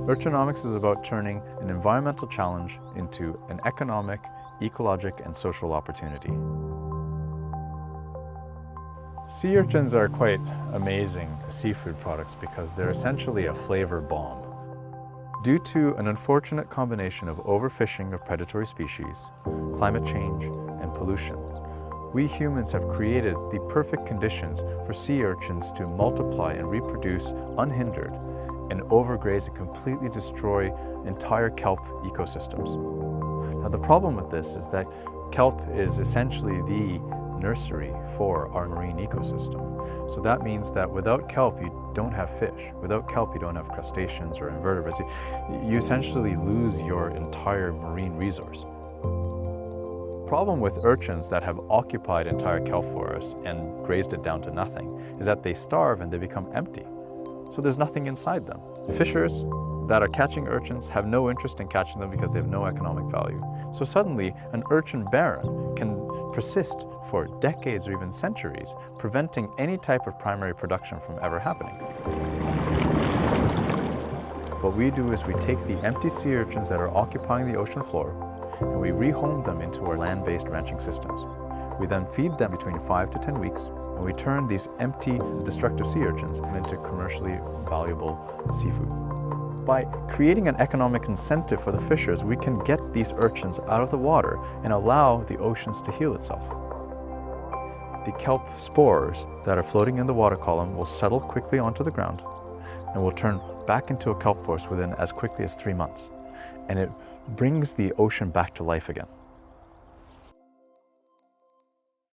Urchinomics is about turning an environmental challenge into an economic, ecologic, and social opportunity. Sea urchins are quite amazing seafood products because they're essentially a flavor bomb. Due to an unfortunate combination of overfishing of predatory species, climate change, and pollution, we humans have created the perfect conditions for sea urchins to multiply and reproduce unhindered and overgraze and completely destroy entire kelp ecosystems. Now, the problem with this is that kelp is essentially the nursery for our marine ecosystem. So that means that without kelp, you don't have fish. Without kelp, you don't have crustaceans or invertebrates. You essentially lose your entire marine resource. The problem with urchins that have occupied entire kelp forests and grazed it down to nothing is that they starve and they become empty. So there's nothing inside them. Fishers that are catching urchins have no interest in catching them because they have no economic value. So suddenly, an urchin baron can persist for decades or even centuries, preventing any type of primary production from ever happening. What we do is we take the empty sea urchins that are occupying the ocean floor and we rehome them into our land-based ranching systems. We then feed them between 5 to 10 weeks, and we turn these empty, destructive sea urchins into commercially valuable seafood. By creating an economic incentive for the fishers, we can get these urchins out of the water and allow the oceans to heal itself. The kelp spores that are floating in the water column will settle quickly onto the ground and will turn back into a kelp forest within as quickly as 3 months. And it brings the ocean back to life again.